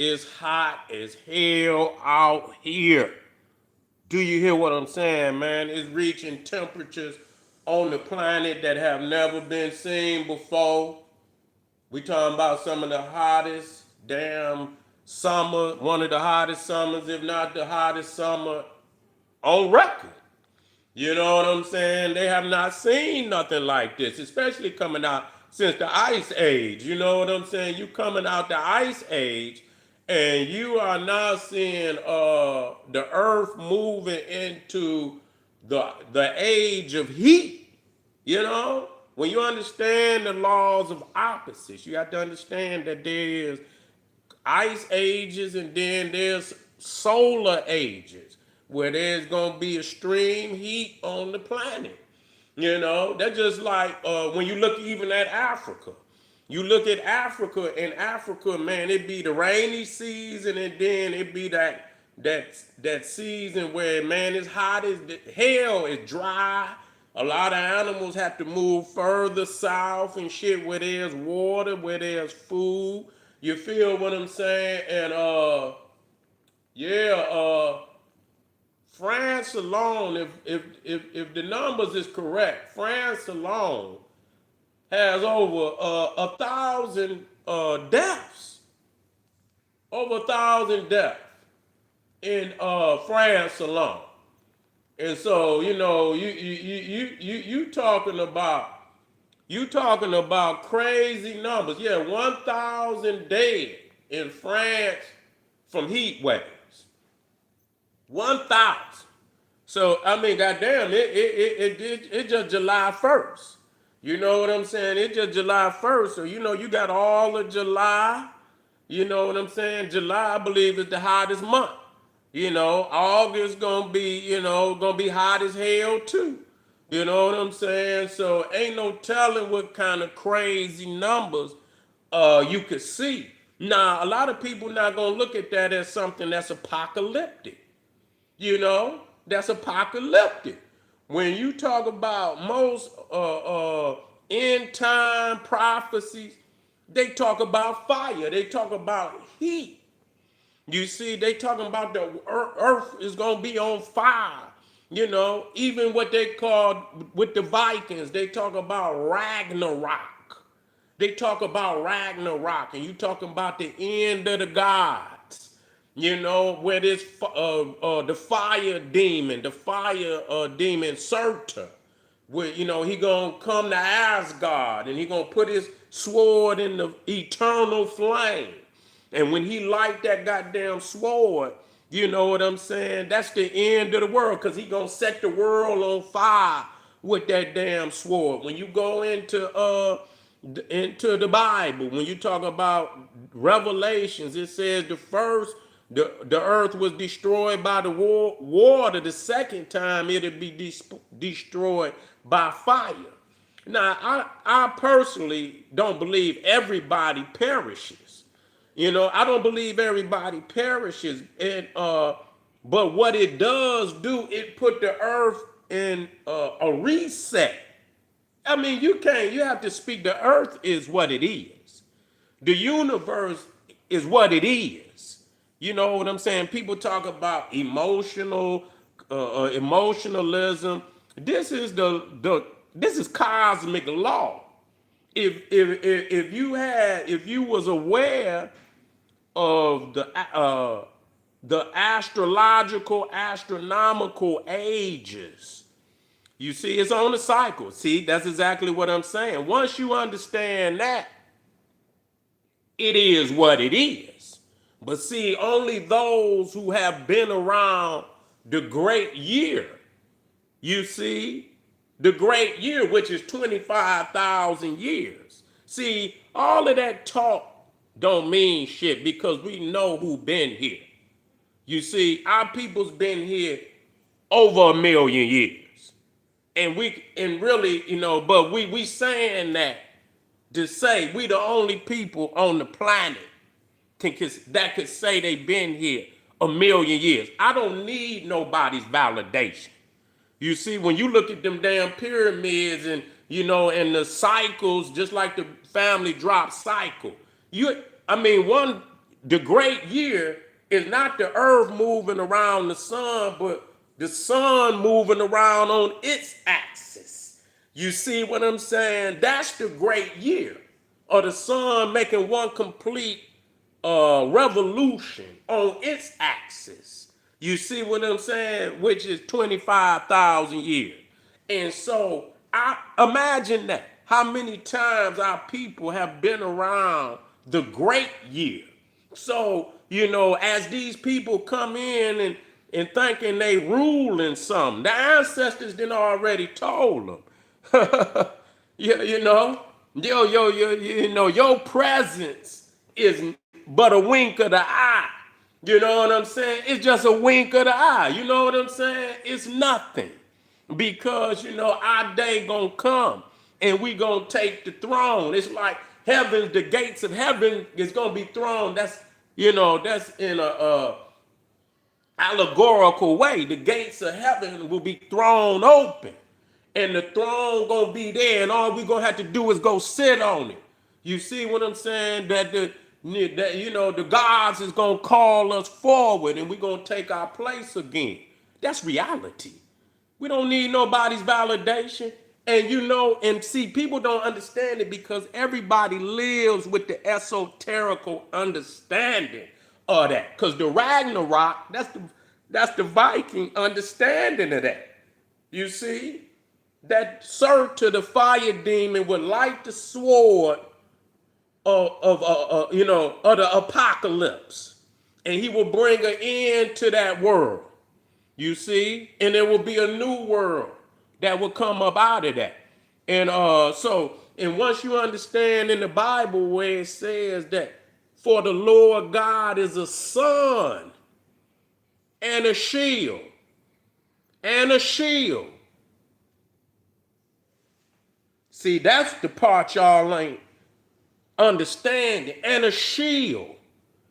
It's hot as hell out here. Do you hear what I'm saying, man? It's reaching temperatures on the planet that have never been seen before. We talking about some of the hottest damn summer, one of the hottest summers, if not the hottest summer on record. You know what I'm saying? They have not seen nothing like this, especially coming out since the ice age. You know what I'm saying? You coming out the ice age and you are now seeing the earth moving into the age of heat. You know? When you understand the laws of opposites, you have to understand that there is ice ages and then there's solar ages where there's going to be extreme heat on the planet. You know, that's just like when you look even at Africa. You look at Africa, and Africa, man, it be the rainy season, and then it be that season where, man, it's hot as hell, it's dry. A lot of animals have to move further south and shit where there's water, where there's food. You feel what I'm saying? And yeah, France alone, if the numbers is correct, France alone has over 1,000 deaths, over 1,000 deaths in France alone. And so you know you talking about crazy numbers. Yeah, 1,000 dead in France from heat waves. 1,000. So I mean, goddamn, it just July 1st. You know what I'm saying? It's just July 1st. So you know you got all of July. You know what I'm saying? July, I believe, is the hottest month. You know, August gonna be, gonna be hot as hell too. You know what I'm saying? So ain't no telling what kind of crazy numbers you could see. Now, a lot of people not gonna look at that as something that's apocalyptic. You know, that's apocalyptic. When you talk about most end time prophecies, they talk about fire. They talk about heat. You see, they talking about the earth is gonna be on fire. You know, even what they call with the Vikings, they talk about Ragnarok. They talk about Ragnarok, and you talking about the end of the gods. You know, where this the fire demon, Surtur, where he gonna come to Asgard and he gonna put his sword in the eternal flame. And when he light that goddamn sword, you know what I'm saying? That's the end of the world, because he gonna set the world on fire with that damn sword. When you go into the Bible, when you talk about Revelations, it says the earth was destroyed by the water. The second time it'll be destroyed by fire. Now, I personally don't believe everybody perishes. I don't believe everybody perishes. And but what it does do, it put the earth in a reset. I mean, you have to speak. The earth is what it is. The universe is what it is. You know what I'm saying? People talk about emotionalism. This is cosmic law. If you was aware of the astronomical ages, you see, it's on a cycle. See, that's exactly what I'm saying. Once you understand that, it is what it is. But see, only those who have been around the great year, you see, the great year, which is 25,000 years. See, all of that talk don't mean shit, because we know who been here. You see, our people's been here over 1,000,000 years. And really, but we saying that to say we the only people on the planet that could say they been here 1,000,000 years. I don't need nobody's validation. You see, when you look at them damn pyramids and the cycles, just like the family drop cycle, one the great year is not the earth moving around the sun, but the sun moving around on its axis. You see what I'm saying? That's the great year. Or the sun making one complete revolution on its axis. You see what I'm saying? Which is 25,000 years. And so I imagine that. How many times our people have been around the great year. So, as these people come in and thinking they ruling something, the ancestors done already told them. Your presence is but a wink of the eye. You know what I'm saying? It's just a wink of the eye. You know what I'm saying? It's nothing. Because, our day gonna come and we gonna take the throne. It's like heaven, the gates of heaven is gonna be thrown. That's in a allegorical way. The gates of heaven will be thrown open. And the throne gonna be there, and all we gonna have to do is go sit on it. You see what I'm saying? That the gods is gonna call us forward, and we gonna take our place again. That's reality. We don't need nobody's validation. And see, people don't understand it because everybody lives with the esoterical understanding of that. Because the Ragnarok, that's the Viking understanding of that. You see? That Sir to the fire demon would light the sword of the apocalypse. And he will bring an end to that world. You see? And there will be a new world that will come up out of that. And once you understand in the Bible where it says that for the Lord God is a sun and a shield and a shield. See, that's the part y'all ain't understanding. And a shield.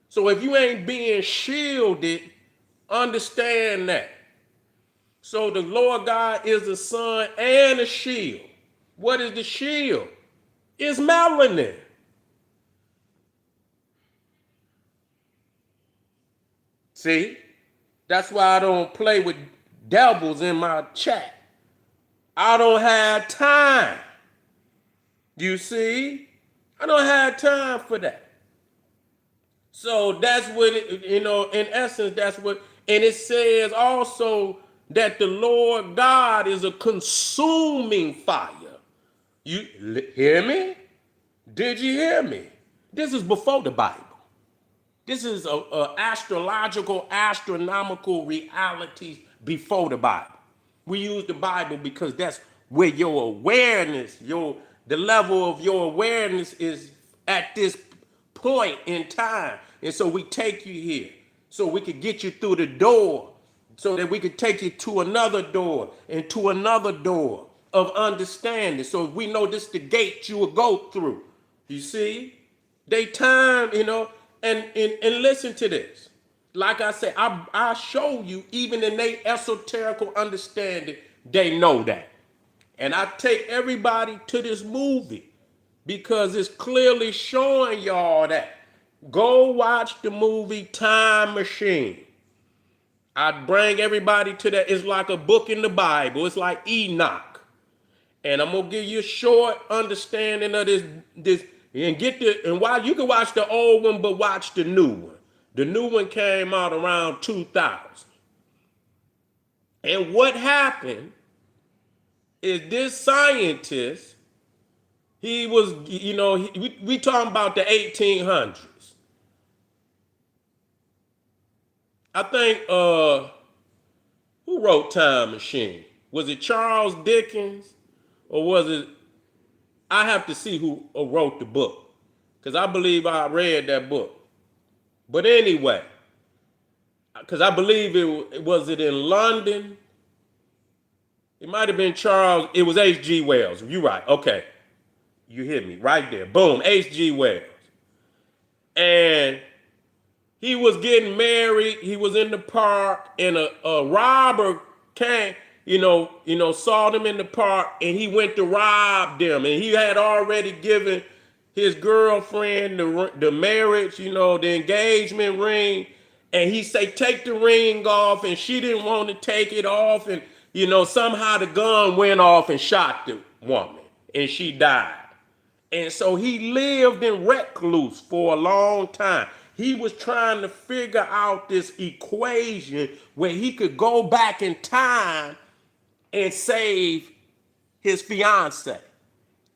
So if you ain't being shielded, understand that. So the Lord God is a sun and a shield. What is the shield? It's melanin. See? That's why I don't play with devils in my chat. I don't have time. You see? I don't have time for that. So that's what in essence, that's what, and it says also that the Lord God is a consuming fire. You hear me? Did you hear me? This is before the Bible. This is a astrological, astronomical realities before the Bible. We use the Bible because that's where your awareness, the level of your awareness is at this point in time. And so we take you here so we could get you through the door so that we could take you to another door and to another door of understanding. So we know this is the gate you will go through. You see? They time, and listen to this. Like I said, I show you even in their esoterical understanding, they know that. And I take everybody to this movie because it's clearly showing y'all that. Go watch the movie Time Machine. I bring everybody to that. It's like a book in the Bible. It's like Enoch. And I'm gonna give you a short understanding of this and while you can watch the old one, but watch the new one. The new one came out around 2000. And what happened is this scientist, he was, we talking about the 1800s. I think, who wrote Time Machine? Was it Charles Dickens? Or was it, I have to see who wrote the book. Because I believe I read that book. But anyway, because I believe was it in London? It might have been Charles, it was H.G. Wells. You're right, okay. You hear me, right there. Boom, H.G. Wells. And he was getting married, he was in the park, and a robber came, saw them in the park, and he went to rob them. And he had already given his girlfriend the marriage, the engagement ring, and he say take the ring off, and she didn't want to take it off, and somehow the gun went off and shot the woman, and she died. And so he lived in recluse for a long time. He was trying to figure out this equation where he could go back in time and save his fiance.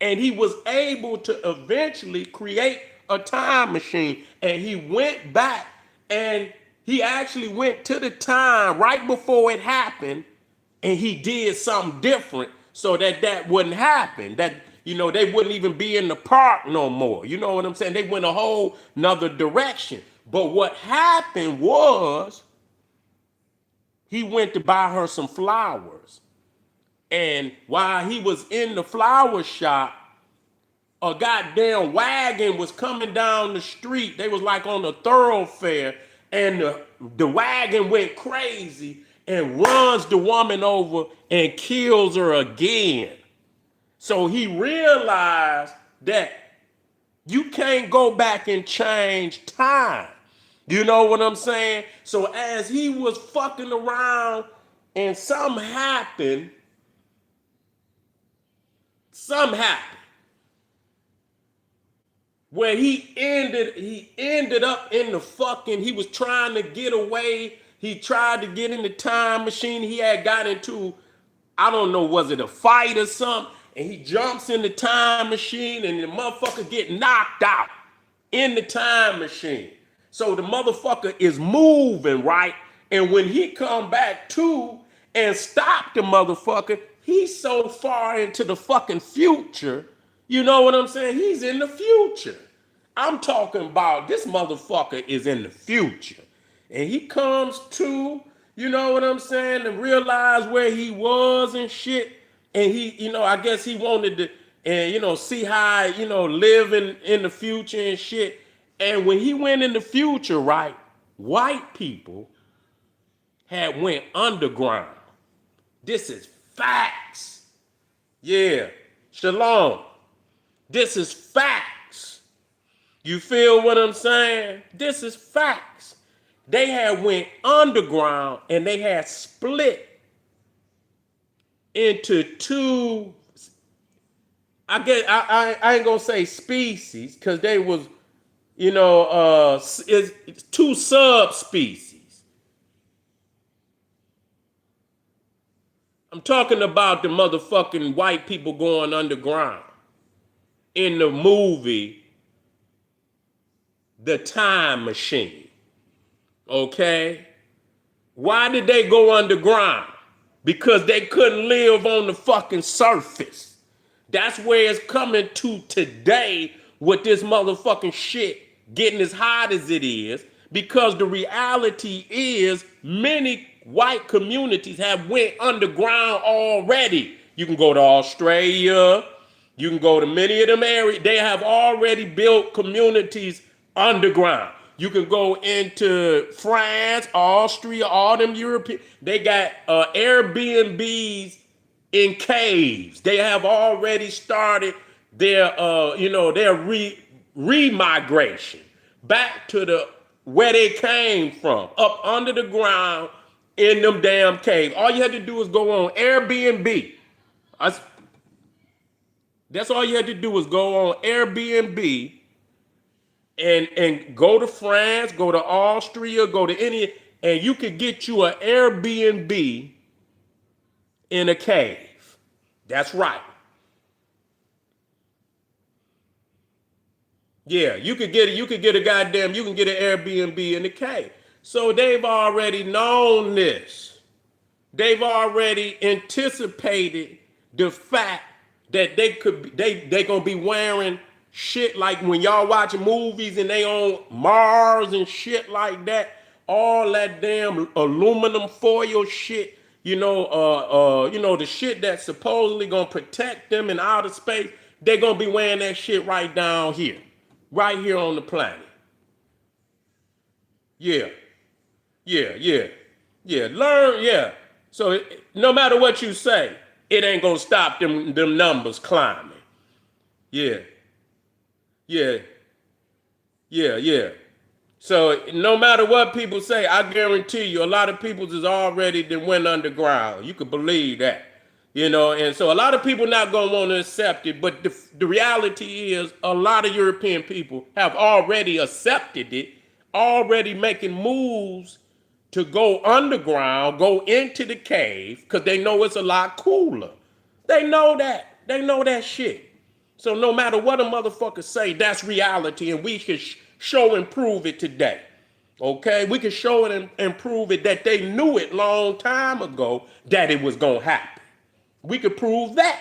And he was able to eventually create a time machine. And he went back, and he actually went to the time right before it happened, and he did something different so that wouldn't happen. That they wouldn't even be in the park no more. You know what I'm saying? They went a whole nother direction. But what happened was he went to buy her some flowers. And while he was in the flower shop, a goddamn wagon was coming down the street. They was like on a thoroughfare, and the wagon went crazy and runs the woman over and kills her again. So he realized that you can't go back and change time. You know what I'm saying? So as he was fucking around and something happened, where he ended up in the fucking, he was trying to get away. He tried to get in the time machine. He had got into, I don't know, was it a fight or something? And he jumps in the time machine, and the motherfucker get knocked out in the time machine. So the motherfucker is moving, right? And when he come back to and stop the motherfucker, he's so far into the fucking future. You know what I'm saying? He's in the future. I'm talking about this motherfucker is in the future. And he comes to, you know what I'm saying, to realize where he was and shit. And he, I guess he wanted to, and see how, live in the future and shit. And when he went in the future, right, white people had went underground. This is facts. Yeah. Shalom. This is facts. You feel what I'm saying? This is facts. They had went underground, and they had split into two, I guess I ain't gonna say species, because they was, it's two subspecies. I'm talking about the motherfucking white people going underground in the movie The Time Machine. Okay? Why did they go underground? Because they couldn't live on the fucking surface. That's where it's coming to today with this motherfucking shit getting as hot as it is, because the reality is many white communities have went underground already. You can go to Australia, you can go to many of them areas. They have already built communities underground. You can go into France, Austria, all them European. They got Airbnbs in caves. They have already started their, remigration back to where they came from, up under the ground in them damn caves. All you had to do is go on Airbnb. That's all you had to do was go on Airbnb and go to France, go to Austria, go to any, and you could get you an Airbnb in a cave. That's right. Yeah, you can get an Airbnb in the cave. So they've already known this. They've already anticipated the fact that they gonna be wearing shit like when y'all watching movies and they on Mars and shit like that. All that damn aluminum foil shit. The shit that's supposedly gonna protect them in outer space. They gonna be wearing that shit right down here. Right here on the planet. Yeah. Yeah, yeah. Yeah. Learn, yeah. So no matter what you say, it ain't gonna stop them numbers climbing. Yeah. Yeah, yeah. So no matter what people say, I guarantee you, a lot of people is already then went underground. You could believe that, And so a lot of people not gonna want to accept it. But the reality is, a lot of European people have already accepted it, already making moves to go underground, go into the cave, because they know it's a lot cooler. They know that. They know that shit. So no matter what a motherfucker say, that's reality, and we can show and prove it today. Okay, we can show it and prove it that they knew it long time ago that it was gonna happen. We could prove that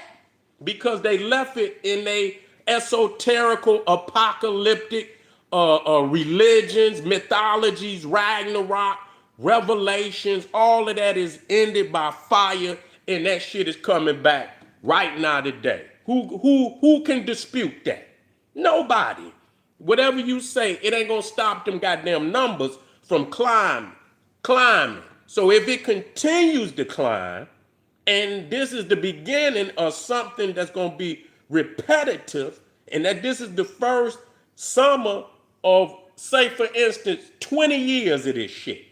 because they left it in a esoterical, apocalyptic religions, mythologies, Ragnarok, revelations. All of that is ended by fire, and that shit is coming back right now today. Who can dispute that? Nobody. Whatever you say, it ain't gonna stop them goddamn numbers from climbing. So if it continues to climb, and this is the beginning of something that's going to be repetitive, and that this is the first summer of, say for instance, 20 years of this shit.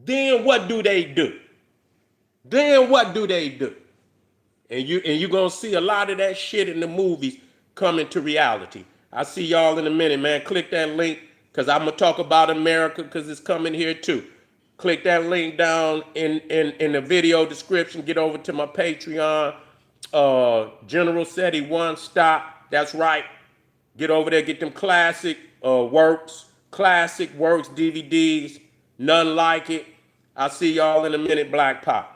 Then what do they do? Then what do they do? And you're gonna see a lot of that shit in the movies coming to reality. I'll see y'all in a minute, man. Click that link, because I'm gonna talk about America, because it's coming here too. Click that link down in the video description. Get over to my Patreon. Generalseti One Stop. That's right. Get over there, get them classic classic works DVDs. None like it. I'll see y'all in a minute, Black Pop.